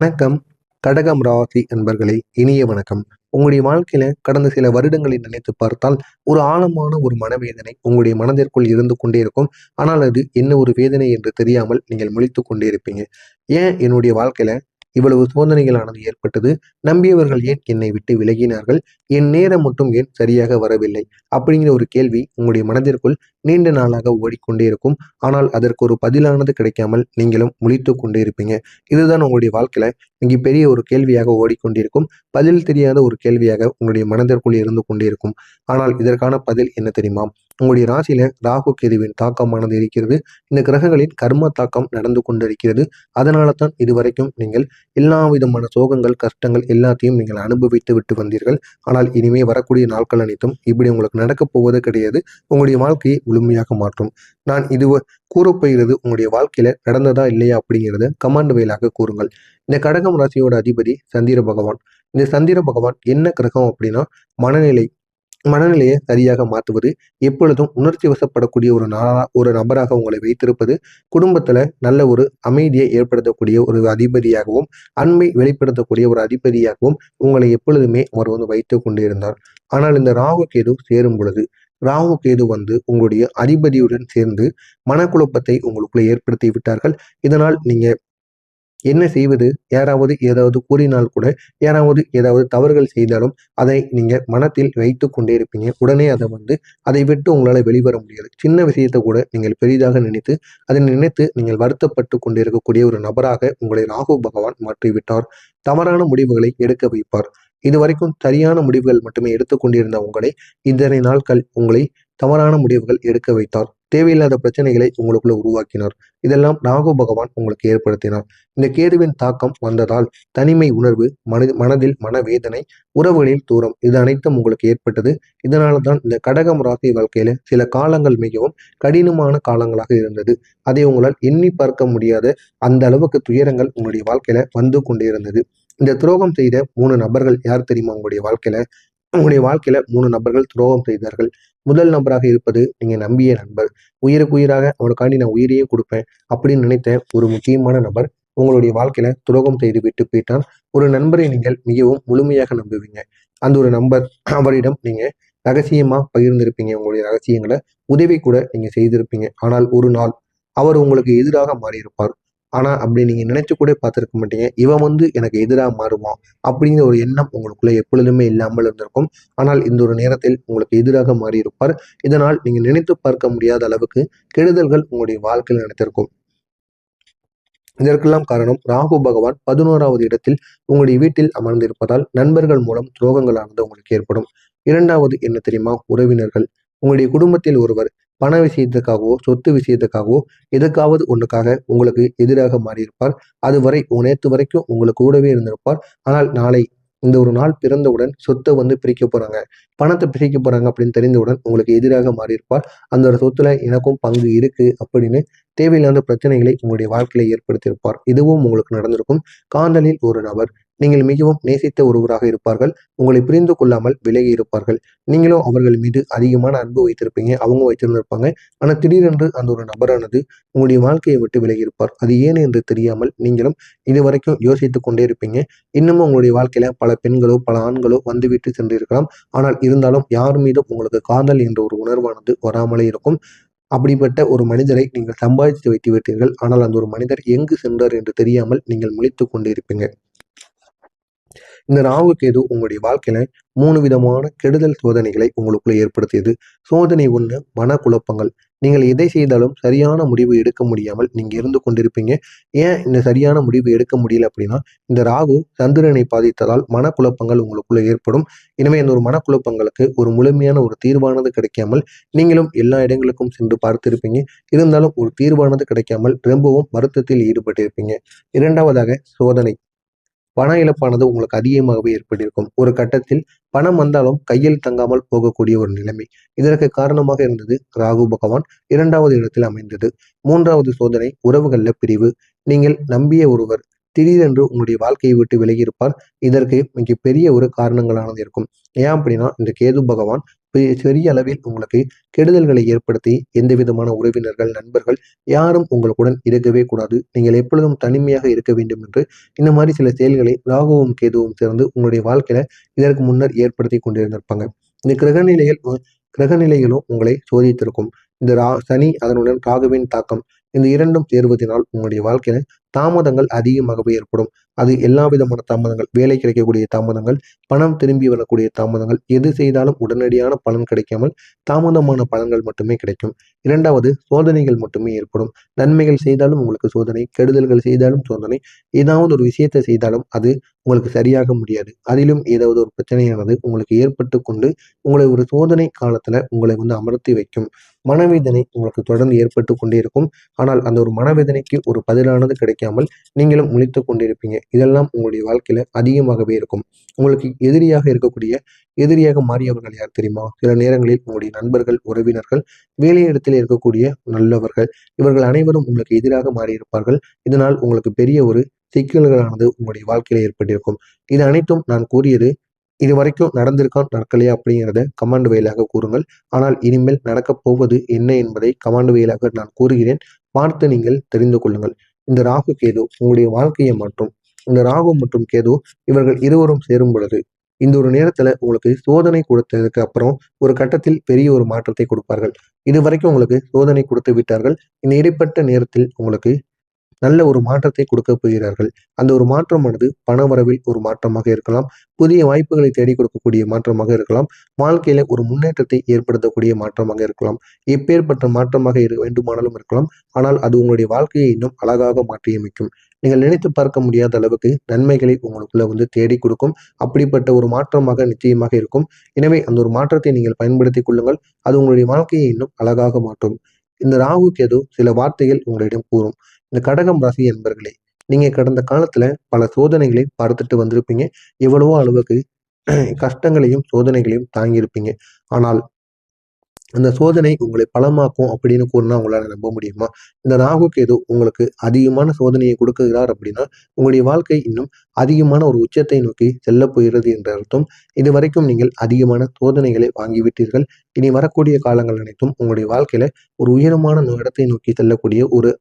வணக்கம். கடகம் ராசி அன்பர்களே, இனிய வணக்கம். உங்களுடைய வாழ்க்கையில கடந்த சில வருடங்களை நினைத்து பார்த்தால், ஒரு ஆழமான ஒரு மனவேதனை உங்களுடைய மனதிற்குள் இருந்து கொண்டே இருக்கும். ஆனால் அது என்ன ஒரு வேதனை என்று தெரியாமல் நீங்கள் முழித்துக் கொண்டே இருப்பீங்க. ஏன் என்னுடைய வாழ்க்கையில இவ்வளவு சோதனைகளானது ஏற்பட்டது? நம்பியவர்கள் ஏன் என்னை விட்டு விலகினார்கள்? என் நேரம் மட்டும் ஏன் சரியாக வரவில்லை? அப்படிங்கிற ஒரு கேள்வி உங்களுடைய மனதிற்குள் நீண்ட நாளாக ஓடிக்கொண்டே இருக்கும். ஆனால் அதற்கு ஒரு பதிலானது கிடைக்காமல் நீங்களும் முழித்துக் கொண்டே இருப்பீங்க. இதுதான் உங்களுடைய வாழ்க்கையில மிகப்பெரிய ஒரு கேள்வியாக ஓடிக்கொண்டிருக்கும். பதில் தெரியாத ஒரு கேள்வியாக உங்களுடைய மனதிற்குள் இருந்து கொண்டே இருக்கும். ஆனால் இதற்கான பதில் என்ன தெரியுமா? உங்களுடைய ராசியில ராகு கேதுவின் தாக்கமானது இருக்கிறது. இந்த கிரகங்களின் கர்ம தாக்கம் நடந்து கொண்டிருக்கிறது. அதனால தான் இதுவரைக்கும் நீங்கள் எல்லா விதமான சோகங்கள், கஷ்டங்கள் எல்லாத்தையும் நீங்கள் அனுபவித்து விட்டு வந்தீர்கள். ஆனால் இனிமே வரக்கூடிய நாட்கள் அனைத்தும் இப்படி உங்களுக்கு நடக்கப் போவது கிடையாது. உங்களுடைய வாழ்க்கையை முழுமையாக மாற்றும். நான் இது கூறப்போகிறது உங்களுடைய வாழ்க்கையில நடந்ததா இல்லையா அப்படிங்கிறத கமெண்ட் வாயிலாக கூறுங்கள். இந்த கடகம் ராசியோட அதிபதி சந்திர பகவான். இந்த சந்திர பகவான் என்ன கிரகம் அப்படின்னா, மனநிலை மனநிலையை சரியாக மாற்றுவது, எப்பொழுதும் உணர்ச்சி வசப்படக்கூடிய ஒரு நபராக உங்களை வைத்திருப்பது, குடும்பத்துல நல்ல ஒரு அமைதியை ஏற்படுத்தக்கூடிய ஒரு அதிபதியாகவும், அன்பை வெளிப்படுத்தக்கூடிய ஒரு அதிபதியாகவும் உங்களை எப்பொழுதுமே அவர் வைத்துக் கொண்டிருந்தார். ஆனால் இந்த ராகு கேது சேரும் பொழுது, ராகு கேது உங்களுடைய அதிபதியுடன் சேர்ந்து மனக்குழப்பத்தை உங்களுக்குள்ள ஏற்படுத்தி விட்டார்கள். இதனால் நீங்க என்ன செய்வது? யாராவது ஏதாவது கூறினால் கூட, யாராவது ஏதாவது தவறுகள் செய்தாலும் அதை நீங்க மனத்தில் வைத்துக் கொண்டே இருப்பீங்க. உடனே அதை விட்டு உங்களால வெளிவர முடியாது. சின்ன விஷயத்தை கூட நீங்கள் பெரிதாக நினைத்து, அதை நினைத்து நீங்கள் வருத்தப்பட்டு கொண்டிருக்கக்கூடிய ஒரு நபராக உங்களை ராகு பகவான் மாற்றிவிட்டார். தவறான முடிவுகளை எடுக்க வைப்பார். இதுவரைக்கும் சரியான முடிவுகள் மட்டுமே எடுத்துக்கொண்டிருந்த உங்களை, இத்தனை நாட்கள் உங்களை தவறான முடிவுகள் எடுக்க வைத்தார். தேவையில்லாத பிரச்சனைகளை உங்களுக்குள்ள உருவாக்கினார். இதெல்லாம் ராகு பகவான் உங்களுக்கு ஏற்படுத்தினார். இந்த கேதுவின் தாக்கம் வந்ததால் தனிமை உணர்வு, மனதில் மனவேதனை, உறவுகளில் தூரம், இது அனைத்தும் உங்களுக்கு ஏற்பட்டது. இதனால தான் இந்த கடகம் ராசி வாழ்க்கையில சில காலங்கள் மிகவும் கடினமான காலங்களாக இருந்தது. அதை உங்களால் எண்ணி பார்க்க முடியாத அந்த அளவுக்கு துயரங்கள் உங்களுடைய வாழ்க்கையில வந்து கொண்டிருந்தது. இந்த துரோகம் செய்த 3 நபர்கள் யார் தெரியுமா? உங்களுடைய வாழ்க்கையில 3 நபர்கள் துரோகம் செய்தார்கள். முதல் நபராக இருப்பது நீங்க நம்பிய நண்பர். உயிருக்கு உயிராக அவனுக்காண்டி நான் உயிரையே கொடுப்பேன் அப்படின்னு நினைத்த ஒரு முக்கியமான நபர் உங்களுடைய வாழ்க்கையில துரோகம் செய்து விட்டு போயிட்டான். ஒரு நண்பரை நீங்கள் மிகவும் முழுமையாக நம்புவீங்க. அந்த ஒரு நபர், அவரிடம் நீங்க ரகசியமா பகிர்ந்திருப்பீங்க உங்களுடைய ரகசியங்களை, உதவி கூட நீங்க செய்திருப்பீங்க. ஆனால் ஒரு நாள் அவர் உங்களுக்கு எதிராக மாறியிருப்பார். ஆனா அப்படி நீங்க நினைச்சு கூட பார்த்திருக்க மாட்டீங்க. இவன் எனக்கு எதிராக மாறுவான் அப்படிங்கிற ஒரு எண்ணம் உங்களுக்குள்ள எப்பொழுதுமே இல்லாமல் இருந்திருக்கும். ஆனால் இந்த ஒரு நேரத்தில் உங்களுக்கு எதிராக மாறியிருப்பார். இதனால் நீங்க நினைத்து பார்க்க முடியாத அளவுக்கு கெடுதல்கள் உங்களுடைய வாழ்க்கையில் நடத்திருக்கும். இதற்கெல்லாம் காரணம் ராகு பகவான் 11வது இடத்தில் உங்களுடைய வீட்டில் அமர்ந்திருப்பதால் நண்பர்கள் மூலம் துரோகங்களானது உங்களுக்கு ஏற்படும். இரண்டாவது என்ன தெரியுமா? உறவினர்கள். உங்களுடைய குடும்பத்தில் ஒருவர் பண விஷயத்துக்காகவோ, சொத்து விஷயத்துக்காகவோ, எதுக்காவது ஒண்ணுக்காக உங்களுக்கு எதிராக மாறியிருப்பார். அதுவரை நேத்து வரைக்கும் உங்களுக்கு கூடவே இருந்திருப்பார். ஆனால் நாளை இந்த ஒரு நாள் பிறந்தவுடன் சொத்தை பிரிக்க போறாங்க, பணத்தை பிரிக்க போறாங்க அப்படின்னு தெரிந்தவுடன் உங்களுக்கு எதிராக மாறியிருப்பார். அந்த ஒரு சொத்துல எனக்கும் பங்கு இருக்கு அப்படின்னு தேவையில்லாத பிரச்சனைகளை உங்களுடைய வாழ்க்கையில ஏற்படுத்தியிருப்பார். இதுவும் உங்களுக்கு நடந்திருக்கும். காதலில் ஒரு நபர் நீங்கள் மிகவும் நேசித்த ஒருவராக இருப்பார்கள். உங்களை புரிந்து கொள்ளாமல் விலகி இருப்பார்கள். நீங்களும் அவர்கள் மீது அதிகமான அன்பு வைத்திருப்பீங்க, அவங்க வைத்திருந்திருப்பாங்க. ஆனா திடீரென்று அந்த ஒரு நபரானது உங்களுடைய வாழ்க்கையை விட்டு விலகி இருப்பார். அது ஏன் என்று தெரியாமல் நீங்களும் இதுவரைக்கும் யோசித்துக் கொண்டே இருப்பீங்க. இன்னமும் உங்களுடைய வாழ்க்கையில பல பெண்களோ, பல ஆண்களோ வந்துவிட்டு சென்றிருக்கலாம். ஆனால் இருந்தாலும் யார் மீதும் உங்களுக்கு காதல் என்ற ஒரு உணர்வானது வராமலே இருக்கும். அப்படிப்பட்ட ஒரு மனிதரை நீங்கள் சம்பாதித்து வைத்து விட்டீர்கள். ஆனால் அந்த ஒரு மனிதர் எங்கு சென்றார் என்று தெரியாமல் நீங்கள் முழித்துக் கொண்டிருப்பீங்க. இந்த ராகு கேது உங்களுடைய வாழ்க்கையில 3 விதமான கெடுதல் சோதனைகளை உங்களுக்குள்ள ஏற்படுத்தியது. சோதனை 1, மனக்குழப்பங்கள். நீங்கள் எதை செய்தாலும் சரியான முடிவு எடுக்க முடியாமல் நீங்க இருந்து கொண்டிருப்பீங்க. ஏன் இந்த சரியான முடிவு எடுக்க முடியல அப்படின்னா, இந்த ராகு சந்திரனை பாதித்ததால் மனக்குழப்பங்கள் உங்களுக்குள்ள ஏற்படும். எனவே இந்த ஒரு மனக்குழப்பங்களுக்கு ஒரு முழுமையான ஒரு தீர்வானது கிடைக்காமல் நீங்களும் எல்லா இடங்களுக்கும் சென்று பார்த்திருப்பீங்க. இருந்தாலும் ஒரு தீர்வானது கிடைக்காமல் ரொம்பவும் வருத்தத்தில் ஈடுபட்டிருப்பீங்க. இரண்டாவதாக சோதனை. பண இழப்பானது உங்களுக்கு அதிகமாகவே ஏற்பட்டிருக்கும். ஒரு கட்டத்தில் பணம் வந்தாலும் கையில் தங்காமல் போகக்கூடிய ஒரு நிலைமை. இதற்கு காரணமாக இருந்தது ராகு பகவான் 2வது இடத்தில் அமைந்தது. 3வது சோதனை உறவுகள்ல பிரிவு. நீங்கள் நம்பிய ஒருவர் திடீரென்று உங்களுடைய வாழ்க்கையை விட்டு விலகியிருப்பார். இதற்கு மிகப்பெரிய ஒரு காரணங்களானது இருக்கும். ஏன் அப்படின்னா, இந்த கேது பகவான் பெரிய அளவில் உங்களுக்கு கெடுதல்களை ஏற்படுத்தி எந்த விதமான உறவினர்கள், நண்பர்கள் யாரும் உங்களுடன் இருக்கவே கூடாது. நீங்கள் எப்பொழுதும் தனிமையாக இருக்க வேண்டும் என்று இந்த மாதிரி சில செயல்களை ராகுவும் கேதுவும் சேர்ந்து உங்களுடைய வாழ்க்கையில இதற்கு முன்னர் ஏற்படுத்தி கொண்டிருந்திருப்பாங்க. இந்த கிரகநிலைகளும் உங்களை சோதித்திருக்கும். இந்த சனி அதனுடன் ராகுவின் தாக்கம் இந்த இரண்டும் சேருவதனால் உங்களுடைய வாழ்க்கையில தாமதங்கள் அதிகமாகவே ஏற்படும். அது எல்லா விதமான தாமதங்கள், வேலை கிடைக்கக்கூடிய தாமதங்கள், பணம் திரும்பி வரக்கூடிய தாமதங்கள், எது செய்தாலும் உடனடியான பலன் கிடைக்காமல் தாமதமான பலன்கள் மட்டுமே கிடைக்கும். இரண்டாவது, சோதனைகள் மட்டுமே ஏற்படும். நன்மைகள் செய்தாலும் உங்களுக்கு சோதனை, கெடுதல்கள் செய்தாலும் சோதனை, ஏதாவது ஒரு விஷயத்தை செய்தாலும் அது உங்களுக்கு சரியாக முடியாது. அதிலும் ஏதாவது ஒரு பிரச்சனையானது உங்களுக்கு ஏற்பட்டு கொண்டு உங்களை ஒரு சோதனை காலத்துல உங்களை அமர்த்தி வைக்கும். மனவேதனை உங்களுக்கு தொடர்ந்து ஏற்பட்டு கொண்டே இருக்கும். ஆனால் அந்த ஒரு மனவேதனைக்கு ஒரு பதிலானது கிடைக்காமல் நீங்களும் முழித்து கொண்டிருப்பீங்க. இதெல்லாம் உங்களுடைய வாழ்க்கையில அதிகமாகவே இருக்கும். உங்களுக்கு எதிரியாக மாறியவர்கள் யார் தெரியுமா? சில நேரங்களில் உங்களுடைய நண்பர்கள், உறவினர்கள், வேலையிடத்தில் இருக்கக்கூடிய நல்லவர்கள், இவர்கள் அனைவரும் உங்களுக்கு எதிராக மாறியிருப்பார்கள். இதனால் உங்களுக்கு பெரிய ஒரு சிக்கல்களானது உங்களுடைய வாழ்க்கையில ஏற்பட்டிருக்கும். இது அனைத்தும் நான் கூறியது இது வரைக்கும் நடந்திருக்கா நடக்கலையா அப்படிங்கிறத கமாண்ட் வாயிலாக கூறுங்கள். ஆனால் இனிமேல் நடக்கப் போவது என்ன என்பதை கமாண்ட் வாயிலாக நான் கூறுகிறேன். பார்த்து நீங்கள் தெரிந்து கொள்ளுங்கள். இந்த ராகு கேது உங்களுடைய வாழ்க்கையை மாற்றும். இந்த ராகு மற்றும் கேது இவர்கள் இருவரும் சேரும் பொழுது இந்த ஒரு நேரத்துல உங்களுக்கு சோதனை கொடுத்ததுக்கு அப்புறம் ஒரு கட்டத்தில் பெரிய ஒரு மாற்றத்தை கொடுப்பார்கள். இது வரைக்கும் உங்களுக்கு சோதனை கொடுத்து விட்டார்கள். இந்த இடைப்பட்ட நேரத்தில் உங்களுக்கு நல்ல ஒரு மாற்றத்தை கொடுக்க போகிறார்கள். அந்த ஒரு மாற்றமானது பணவரவில் ஒரு மாற்றமாக இருக்கலாம். புதிய வாய்ப்புகளை தேடிக் கொடுக்கக்கூடிய மாற்றமாக இருக்கலாம். வாழ்க்கையில ஒரு முன்னேற்றத்தை ஏற்படுத்தக்கூடிய மாற்றமாக இருக்கலாம். எப்பேற்பட்ட மாற்றமாக வேண்டுமானாலும் இருக்கலாம். ஆனால் அது உங்களுடைய வாழ்க்கையை இன்னும் அழகாக மாற்றியமைக்கும். நீங்கள் நினைத்து பார்க்க முடியாத அளவுக்கு நன்மைகளை உங்களுக்குள்ள தேடி கொடுக்கும். அப்படிப்பட்ட ஒரு மாற்றமாக நிச்சயமாக இருக்கும். எனவே அந்த ஒரு மாற்றத்தை நீங்கள் பயன்படுத்திக் கொள்ளுங்கள். அது உங்களுடைய வாழ்க்கையை இன்னும் அழகாக மாற்றும். இந்த ராகு கேது சில வார்த்தைகள் உங்களிடம் கூறும். இந்த கடகம் ராசி என்பர்களே, நீங்க கடந்த காலத்துல பல சோதனைகளை பார்த்துட்டு வந்திருப்பீங்க. எவ்வளவோ அளவுக்கு கஷ்டங்களையும் சோதனைகளையும் தாங்கியிருப்பீங்க. ஆனால் அந்த சோதனை உங்களை பலமாக்கும் அப்படின்னு கூறினா உங்களால நம்ப முடியுமா? இந்த ராகு கேது உங்களுக்கு அதிகமான சோதனையை கொடுக்குகிறார் அப்படின்னா உங்களுடைய வாழ்க்கை இன்னும் அதிகமான ஒரு உச்சத்தை நோக்கி செல்ல போகிறது என்ற அர்த்தம். இது வரைக்கும் நீங்கள் அதிகமான சோதனைகளை வாங்கிவிட்டீர்கள். இனி வரக்கூடிய காலங்கள் அனைத்தும் உங்களுடைய வாழ்க்கையில ஒரு உயரமான இடத்தை நோக்கி செல்லக்கூடிய ஒரு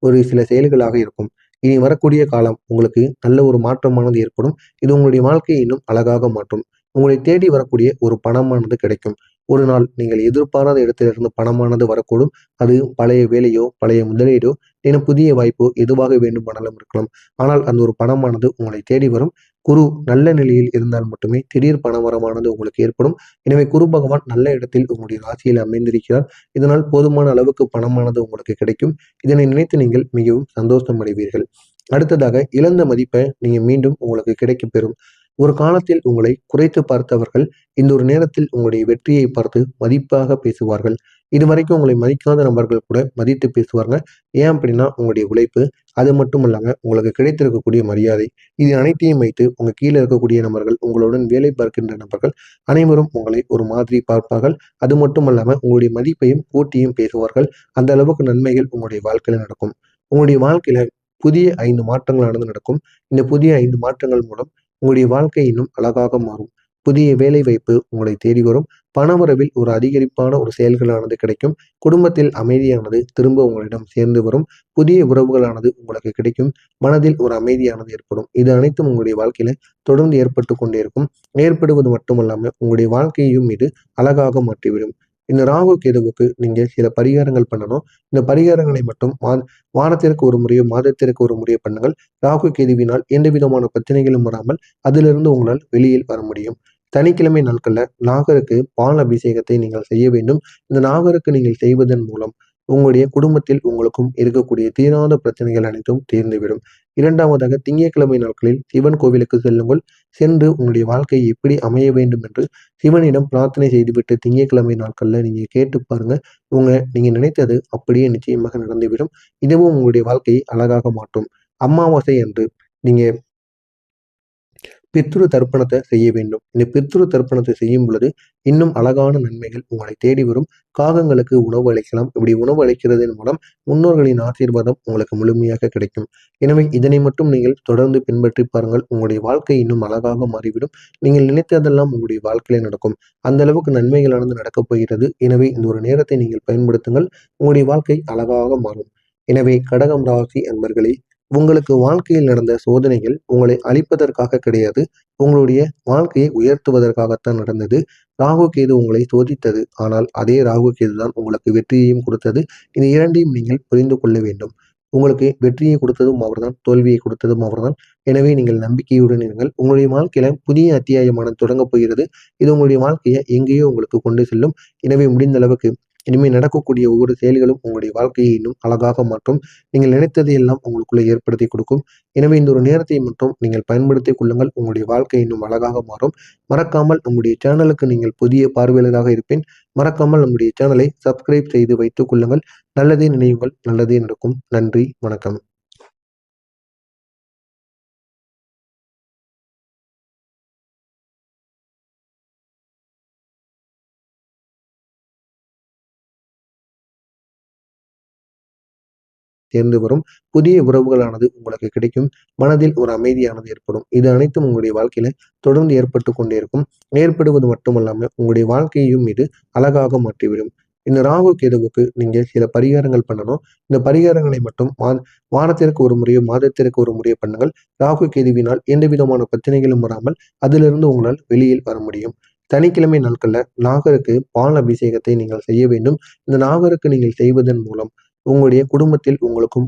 ஒரு சில செயல்களாக இருக்கும். இனி வரக்கூடிய காலம் உங்களுக்கு நல்ல ஒரு மாற்றமானது ஏற்படும். இது உங்களுடைய வாழ்க்கையை இன்னும் அழகாக மாற்றும். உங்களை தேடி வரக்கூடிய ஒரு பணமானது கிடைக்கும். ஒரு நாள் நீங்கள் எதிர்பாராத இடத்திலிருந்து பணமானது வரக்கூடும். அது பழைய வேலையோ, பழைய முதலீடோ, இல்லைன்னா புதிய வாய்ப்போ எதுவாக வேண்டுமானாலும் இருக்கலாம். ஆனால் அந்த ஒரு பணமானது உங்களை தேடி வரும். குரு நல்ல நிலையில் இருந்தால் மட்டுமே திடீர் பணவரமானது உங்களுக்கு ஏற்படும். எனவே குரு பகவான் நல்ல இடத்தில் உங்களுடைய ராசியில் அமைந்திருக்கிறார். இதனால் போதுமான அளவுக்கு பணமானது உங்களுக்கு கிடைக்கும். இதனை நினைத்து நீங்கள் மிகவும் சந்தோஷம் அடைவீர்கள். அடுத்ததாக, இழந்த மதிப்பை நீங்க மீண்டும் உங்களுக்கு கிடைக்கப் பெறும். ஒரு காலத்தில் உங்களை குறைத்து பார்த்தவர்கள் இந்த ஒரு நேரத்தில் உங்களுடைய வெற்றியை பார்த்து மதிப்பாக பேசுவார்கள். இதுவரைக்கும் உங்களை மதிக்காத நபர்கள் கூட மதித்து பேசுவாங்க. ஏன் அப்படின்னா உங்களுடைய உழைப்பு, அது மட்டும் இல்லாம உங்களுக்கு கிடைத்திருக்கக்கூடிய மரியாதை, இது அனைத்தையும் வைத்து உங்க கீழே இருக்கக்கூடிய நபர்கள், உங்களுடன் வேலை பார்க்கின்ற நபர்கள் அனைவரும் உங்களை ஒரு மாதிரி பார்ப்பார்கள். அது மட்டும் இல்லாம உங்களுடைய மதிப்பையும் கூட்டியும் பேசுவார்கள். அந்த அளவுக்கு நன்மைகள் உங்களுடைய வாழ்க்கையில நடக்கும். உங்களுடைய வாழ்க்கையில புதிய 5 மாற்றங்களானது நடக்கும். இந்த புதிய 5 மாற்றங்கள் மூலம் உங்களுடைய வாழ்க்கை இன்னும் அழகாக மாறும். புதிய வேலை வாய்ப்பு உங்களை தேடி வரும். பணவரவில் ஒரு அதிகரிப்பான ஒரு செயல்களானது கிடைக்கும். குடும்பத்தில் அமைதியானது திரும்ப உங்களிடம் சேர்ந்து வரும். புதிய உறவுகளானது உங்களுக்கு கிடைக்கும். மனதில் ஒரு அமைதியானது ஏற்படும். இது அனைத்தும் உங்களுடைய வாழ்க்கையில தொடர்ந்து ஏற்பட்டு கொண்டே இருக்கும். ஏற்படுவது மட்டுமல்லாம உங்களுடைய வாழ்க்கையையும் இது அழகாக மாற்றிவிடும். இந்த ராகு கேதுவுக்கு நீங்க சில பரிகாரங்கள் பண்ணணும். இந்த பரிகாரங்களை மட்டும் வாரத்திற்கு ஒரு முறையோ, மாதத்திற்கு ஒரு முறையோ பண்ணுங்கள். ராகு கேதுவினால் எந்த விதமான பிரச்சனைகளும் வராமல் அதிலிருந்து உங்களால் வெளியில் வர முடியும். சனிக்கிழமை நாட்கள்ல நாகருக்கு பால் அபிஷேகத்தை நீங்கள் செய்ய வேண்டும். இந்த நாகருக்கு நீங்கள் செய்வதன் மூலம் உங்களுடைய குடும்பத்தில் உங்களுக்கும் இருக்கக்கூடிய தீராத பிரச்சனைகள் அனைத்தும் தீர்ந்துவிடும். இரண்டாவதாக, திங்கட்கிழமை நாட்களில் சிவன் கோவிலுக்கு செல்லுங்கள். சென்று உங்களுடைய வாழ்க்கை எப்படி அமைய வேண்டும் என்று சிவனிடம் பிரார்த்தனை செய்துவிட்டு திங்கட்கிழமை நாட்கள்ல நீங்க கேட்டு பாருங்க. நீங்க நினைத்தது அப்படியே நிச்சயமாக நடந்துவிடும். இதுவும் உங்களுடைய வாழ்க்கையை அழகாக மாற்றும். அமாவாசை அன்று நீங்க பித்ரு தர்ப்பணத்தை செய்ய வேண்டும். இந்த பித்ரு தர்ப்பணத்தை செய்யும் பொழுது இன்னும் அழகான நன்மைகள் உங்களை தேடி வரும். காகங்களுக்கு உணவு அளிக்கலாம். இப்படி உணவு அளிக்கிறதன் மூலம் முன்னோர்களின் ஆசீர்வாதம் உங்களுக்கு முழுமையாக கிடைக்கும். எனவே இதனை மட்டும் நீங்கள் தொடர்ந்து பின்பற்றி பாருங்கள். உங்களுடைய வாழ்க்கை இன்னும் அழகாக மாறிவிடும். நீங்கள் நினைத்ததெல்லாம் உங்களுடைய வாழ்க்கையில நடக்கும். அந்த அளவுக்கு நன்மைகளானது நடக்கப் போகிறது. எனவே இந்த ஒரு நேரத்தை நீங்கள் பயன்படுத்துங்கள். உங்களுடைய வாழ்க்கை அழகாக மாறும். எனவே கடகம் ராசி அன்பர்களே, உங்களுக்கு வாழ்க்கையில் நடந்த சோதனைகள் உங்களை அழிப்பதற்காக கிடையாது. உங்களுடைய வாழ்க்கையை உயர்த்துவதற்காகத்தான் நடந்தது. ராகு கேது உங்களை சோதித்தது. ஆனால் அதே ராகு கேது தான் உங்களுக்கு வெற்றியையும் கொடுத்தது. இந்த இரண்டையும் நீங்கள் புரிந்து கொள்ள வேண்டும். உங்களுக்கு வெற்றியை கொடுத்ததும் அவர்தான், தோல்வியை கொடுத்ததும் அவர்தான். எனவே நீங்கள் நம்பிக்கையுடன் இருங்கள். உங்களுடைய வாழ்க்கையில புதிய அத்தியாயமானது தொடங்கப் போகிறது. இது உங்களுடைய வாழ்க்கையை எங்கேயோ உங்களுக்கு கொண்டு செல்லும். எனவே முடிந்த அளவுக்கு இனிமேல் நடக்கக்கூடிய ஒவ்வொரு செயல்களும் உங்களுடைய வாழ்க்கையை இன்னும் அழகாக மாற்றும். நீங்கள் நினைத்ததை எல்லாம் உங்களுக்குள்ள ஏற்படுத்தி கொடுக்கும். எனவே இந்த ஒரு நேரத்தை மட்டும் நீங்கள் பயன்படுத்திக் கொள்ளுங்கள். உங்களுடைய வாழ்க்கை இன்னும் அழகாக மாறும். மறக்காமல் நம்முடைய சேனலுக்கு நீங்கள் புதிய பார்வையாளராக இருப்பேன். மறக்காமல் நம்முடைய சேனலை சப்ஸ்கிரைப் செய்து வைத்துக் கொள்ளுங்கள். நல்லதே நினைவுங்கள், நல்லதே நடக்கும். நன்றி, வணக்கம். சேர்ந்து வரும் புதிய உறவுகளானது உங்களுக்கு கிடைக்கும். மனதில் ஒரு அமைதியானது ஏற்படும். இது அனைத்தும் உங்களுடைய வாழ்க்கையில தொடர்ந்து ஏற்பட்டு கொண்டே இருக்கும். ஏற்படுவது மட்டுமல்லாம உங்களுடைய வாழ்க்கையையும் இது அழகாக மாற்றிவிடும். இந்த ராகு கேதுவுக்கு நீங்க சில பரிகாரங்கள் பண்ணணும். இந்த பரிகாரங்களை மட்டும் வாரத்திற்கு ஒரு முறையோ மாதத்திற்கு ஒரு முறையோ பண்ணுங்கள். ராகு கேதுவினால் எந்த விதமான பிரச்சனைகளும் வராமல் அதிலிருந்து உங்களால் வெளியில் வர முடியும். சனிக்கிழமை நாட்கள்ல நாகருக்கு பால் அபிஷேகத்தை நீங்கள் செய்ய வேண்டும். இந்த நாகருக்கு நீங்கள் செய்வதன் மூலம் உங்களுடைய குடும்பத்தில் உங்களுக்கும்